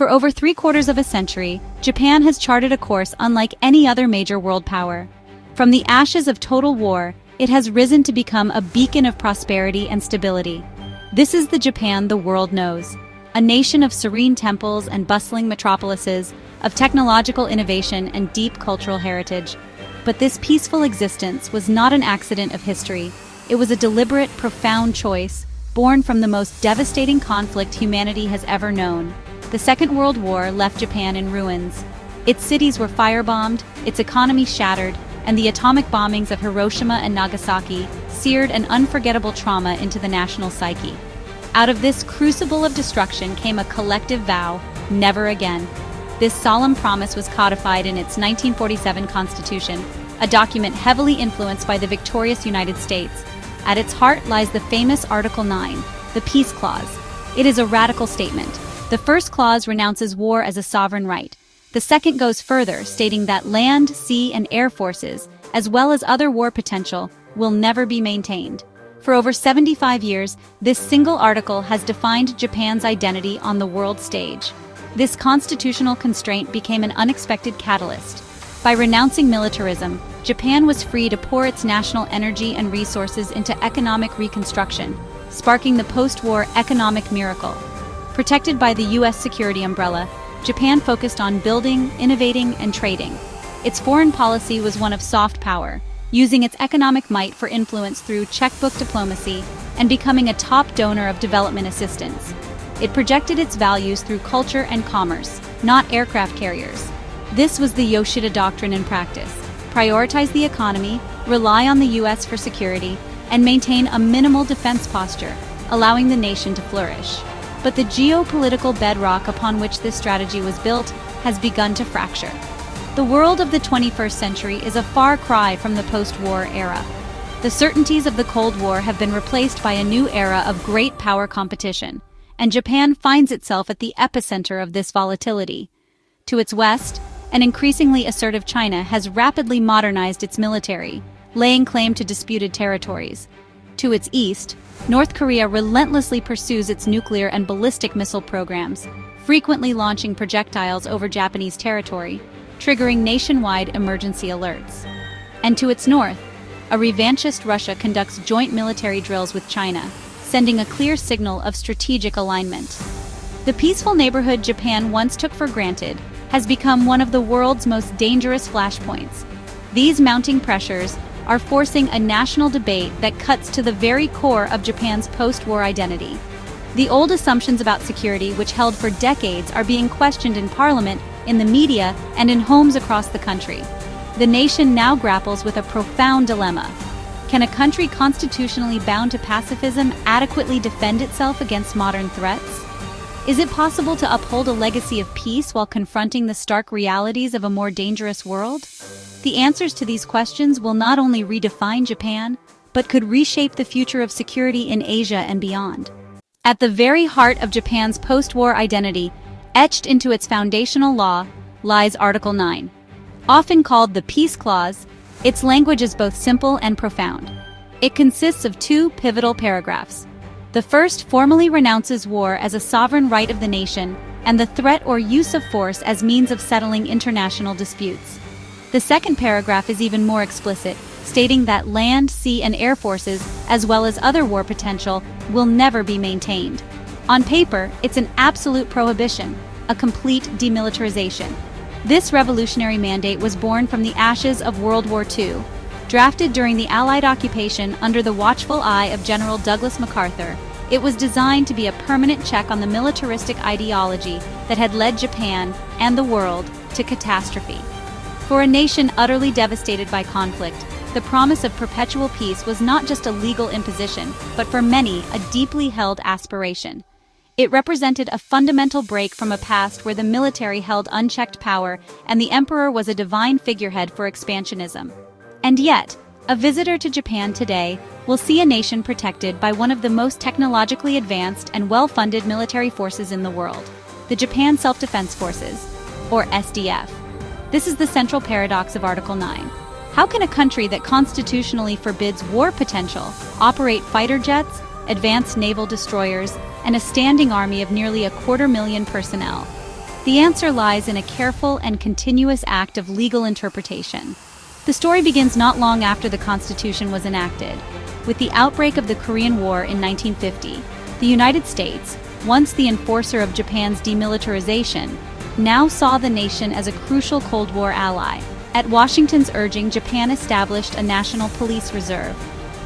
For over 3/4 of a century, Japan has charted a course unlike any other major world power. From the ashes of total war, it has risen to become a beacon of prosperity and stability. This is the Japan the world knows, a nation of serene temples and bustling metropolises, of technological innovation and deep cultural heritage. But this peaceful existence was not an accident of history. It was a deliberate, profound choice, born from the most devastating conflict humanity has ever known. The Second World War left Japan in ruins. Its cities were firebombed, its economy shattered, and the atomic bombings of Hiroshima and Nagasaki seared an unforgettable trauma into the national psyche. Out of this crucible of destruction came a collective vow: never again. This solemn promise was codified in its 1947 Constitution, a document heavily influenced by the victorious United States. At its heart lies the famous Article 9, the Peace Clause. It is a radical statement. The first clause renounces war as a sovereign right. The second goes further, stating that land, sea, and air forces, as well as other war potential, will never be maintained. For over 75 years, this single article has defined Japan's identity on the world stage. This constitutional constraint became an unexpected catalyst. By renouncing militarism, Japan was free to pour its national energy and resources into economic reconstruction, sparking the post-war economic miracle. Protected by the U.S. security umbrella, Japan focused on building, innovating, and trading. Its foreign policy was one of soft power, using its economic might for influence through checkbook diplomacy and becoming a top donor of development assistance. It projected its values through culture and commerce, not aircraft carriers. This was the Yoshida Doctrine in practice: prioritize the economy, rely on the U.S. for security, and maintain a minimal defense posture, allowing the nation to flourish. But the geopolitical bedrock upon which this strategy was built has begun to fracture. The world of the 21st century is a far cry from the post-war era. The certainties of the Cold War have been replaced by a new era of great power competition, and Japan finds itself at the epicenter of this volatility. To its west, an increasingly assertive China has rapidly modernized its military, laying claim to disputed territories. To its east, North Korea relentlessly pursues its nuclear and ballistic missile programs, frequently launching projectiles over Japanese territory, triggering nationwide emergency alerts. And to its north, a revanchist Russia conducts joint military drills with China, sending a clear signal of strategic alignment. The peaceful neighborhood Japan once took for granted has become one of the world's most dangerous flashpoints. These mounting pressures are forcing a national debate that cuts to the very core of Japan's post-war identity. The old assumptions about security, which held for decades, are being questioned in parliament, in the media, and in homes across the country. The nation now grapples with a profound dilemma. Can a country constitutionally bound to pacifism adequately defend itself against modern threats? Is it possible to uphold a legacy of peace while confronting the stark realities of a more dangerous world? The answers to these questions will not only redefine Japan, but could reshape the future of security in Asia and beyond. At the very heart of Japan's post-war identity, etched into its foundational law, lies Article 9. Often called the Peace Clause, its language is both simple and profound. It consists of two pivotal paragraphs. The first formally renounces war as a sovereign right of the nation and the threat or use of force as means of settling international disputes. The second paragraph is even more explicit, stating that land, sea, and air forces, as well as other war potential, will never be maintained. On paper, it's an absolute prohibition, a complete demilitarization. This revolutionary mandate was born from the ashes of World War II. Drafted during the Allied occupation under the watchful eye of General Douglas MacArthur, it was designed to be a permanent check on the militaristic ideology that had led Japan and the world to catastrophe. For a nation utterly devastated by conflict, the promise of perpetual peace was not just a legal imposition, but for many, a deeply held aspiration. It represented a fundamental break from a past where the military held unchecked power and the emperor was a divine figurehead for expansionism. And yet, a visitor to Japan today will see a nation protected by one of the most technologically advanced and well-funded military forces in the world, the Japan Self-Defense Forces, or SDF. This is the central paradox of Article 9. How can a country that constitutionally forbids war potential operate fighter jets, advanced naval destroyers, and a standing army of nearly 250,000 personnel? The answer lies in a careful and continuous act of legal interpretation. The story begins not long after the Constitution was enacted. With the outbreak of the Korean War in 1950, the United States, once the enforcer of Japan's demilitarization, now saw the nation as a crucial Cold War ally. At Washington's urging, Japan established a national police reserve.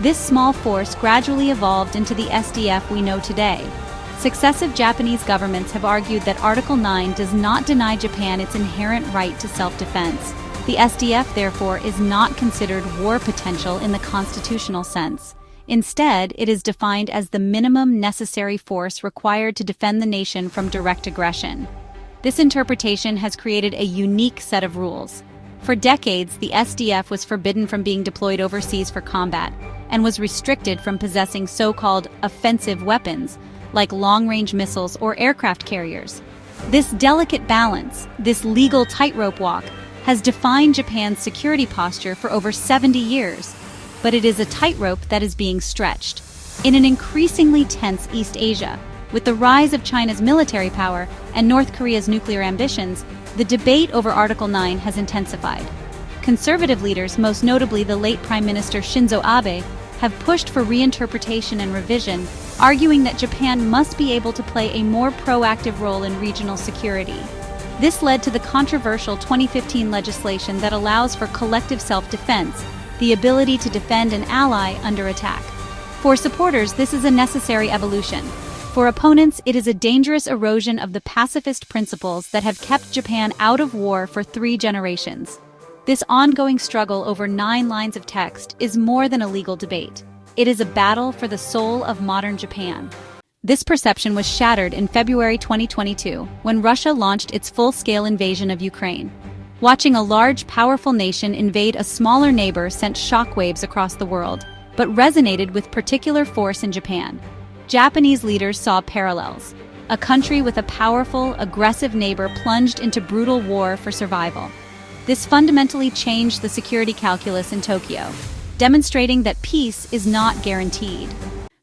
This small force gradually evolved into the SDF we know today. Successive Japanese governments have argued that Article 9 does not deny Japan its inherent right to self-defense. The SDF, therefore, is not considered war potential in the constitutional sense. Instead, it is defined as the minimum necessary force required to defend the nation from direct aggression. This interpretation has created a unique set of rules. For decades, the SDF was forbidden from being deployed overseas for combat and was restricted from possessing so-called offensive weapons, like long-range missiles or aircraft carriers. This delicate balance, this legal tightrope walk, has defined Japan's security posture for over 70 years. But it is a tightrope that is being stretched. In an increasingly tense East Asia, with the rise of China's military power and North Korea's nuclear ambitions, the debate over Article 9 has intensified. Conservative leaders, most notably the late Prime Minister Shinzo Abe, have pushed for reinterpretation and revision, arguing that Japan must be able to play a more proactive role in regional security. This led to the controversial 2015 legislation that allows for collective self-defense, the ability to defend an ally under attack. For supporters, this is a necessary evolution. For opponents, it is a dangerous erosion of the pacifist principles that have kept Japan out of war for 3 generations. This ongoing struggle over 9 lines of text is more than a legal debate. It is a battle for the soul of modern Japan. This perception was shattered in February 2022, when Russia launched its full-scale invasion of Ukraine. Watching a large, powerful nation invade a smaller neighbor sent shockwaves across the world, but resonated with particular force in Japan. Japanese leaders saw parallels. A country with a powerful, aggressive neighbor plunged into brutal war for survival. This fundamentally changed the security calculus in Tokyo, demonstrating that peace is not guaranteed.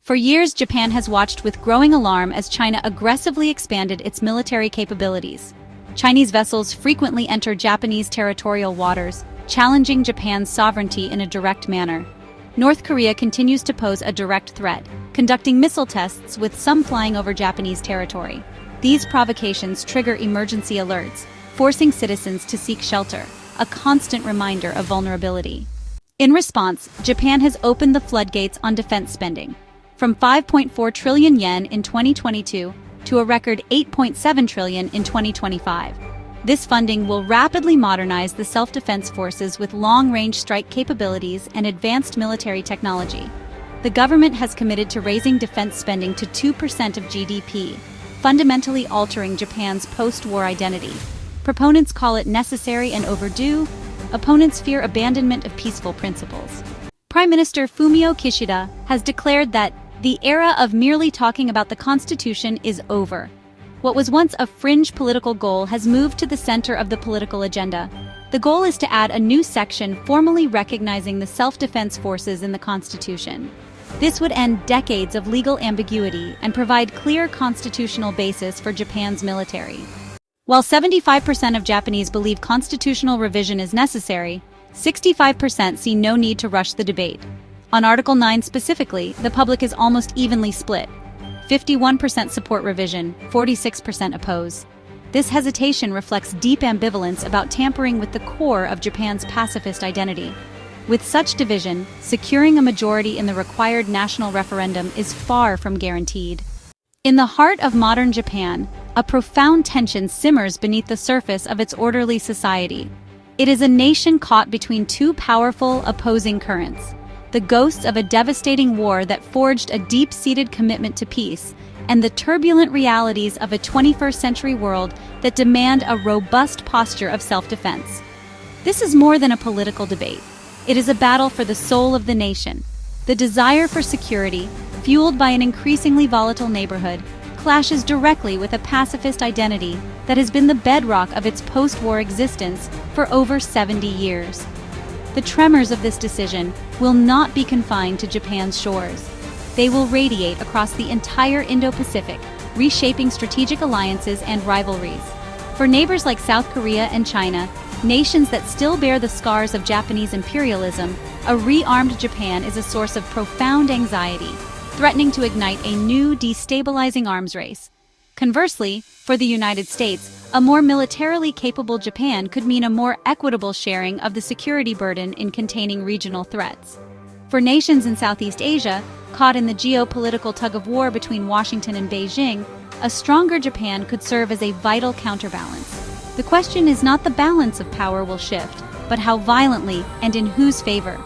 For years, Japan has watched with growing alarm as China aggressively expanded its military capabilities. Chinese vessels frequently enter Japanese territorial waters, challenging Japan's sovereignty in a direct manner. North Korea continues to pose a direct threat, conducting missile tests with some flying over Japanese territory. These provocations trigger emergency alerts, forcing citizens to seek shelter, a constant reminder of vulnerability. In response, Japan has opened the floodgates on defense spending, from 5.4 trillion yen in 2022 to a record 8.7 trillion in 2025. This funding will rapidly modernize the self-defense forces with long-range strike capabilities and advanced military technology. The government has committed to raising defense spending to 2% of GDP, fundamentally altering Japan's post-war identity. Proponents call it necessary and overdue. Opponents fear abandonment of peaceful principles. Prime Minister Fumio Kishida has declared that the era of merely talking about the Constitution is over. What was once a fringe political goal has moved to the center of the political agenda. The goal is to add a new section formally recognizing the self-defense forces in the Constitution. This would end decades of legal ambiguity and provide clear constitutional basis for Japan's military. While 75% of Japanese believe constitutional revision is necessary, 65% see no need to rush the debate. On Article 9 specifically, the public is almost evenly split. 51% support revision, 46% oppose. This hesitation reflects deep ambivalence about tampering with the core of Japan's pacifist identity. With such division, securing a majority in the required national referendum is far from guaranteed. In the heart of modern Japan, a profound tension simmers beneath the surface of its orderly society. It is a nation caught between 2 powerful, opposing currents: the ghosts of a devastating war that forged a deep-seated commitment to peace, and the turbulent realities of a 21st century world that demand a robust posture of self-defense. This is more than a political debate. It is a battle for the soul of the nation. The desire for security, fueled by an increasingly volatile neighborhood, clashes directly with a pacifist identity that has been the bedrock of its post-war existence for over 70 years. The tremors of this decision will not be confined to Japan's shores. They will radiate across the entire Indo-Pacific, reshaping strategic alliances and rivalries. For neighbors like South Korea and China, nations that still bear the scars of Japanese imperialism, a rearmed Japan is a source of profound anxiety, threatening to ignite a new destabilizing arms race. Conversely, for the United States, a more militarily capable Japan could mean a more equitable sharing of the security burden in containing regional threats. For nations in Southeast Asia, caught in the geopolitical tug-of-war between Washington and Beijing, a stronger Japan could serve as a vital counterbalance. The question is not the balance of power will shift, but how violently and in whose favor.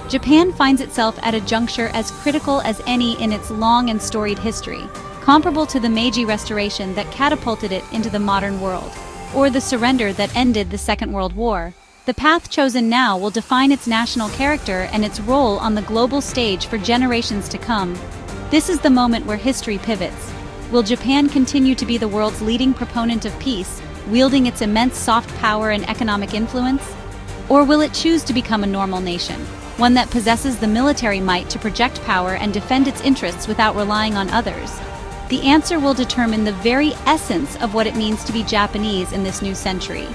Japan finds itself at a juncture as critical as any in its long and storied history, comparable to the Meiji Restoration that catapulted it into the modern world, or the surrender that ended the Second World War. The path chosen now will define its national character and its role on the global stage for generations to come. This is the moment where history pivots. Will Japan continue to be the world's leading proponent of peace, wielding its immense soft power and economic influence? Or will it choose to become a normal nation, one that possesses the military might to project power and defend its interests without relying on others? The answer will determine the very essence of what it means to be Japanese in this new century.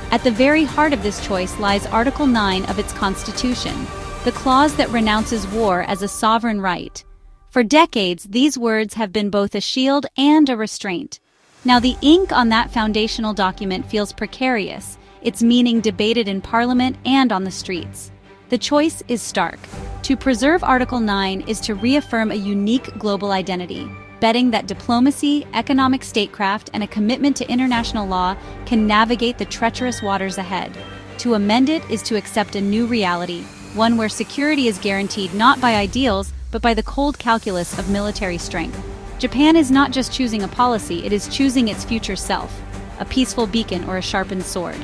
At the very heart of this choice lies Article 9 of its constitution, the clause that renounces war as a sovereign right. For decades, these words have been both a shield and a restraint. Now, the ink on that foundational document feels precarious, its meaning debated in Parliament and on the streets. The choice is stark. To preserve Article 9 is to reaffirm a unique global identity, betting that diplomacy, economic statecraft, and a commitment to international law can navigate the treacherous waters ahead. To amend it is to accept a new reality, one where security is guaranteed not by ideals, but by the cold calculus of military strength. Japan is not just choosing a policy, it is choosing its future self, a peaceful beacon or a sharpened sword.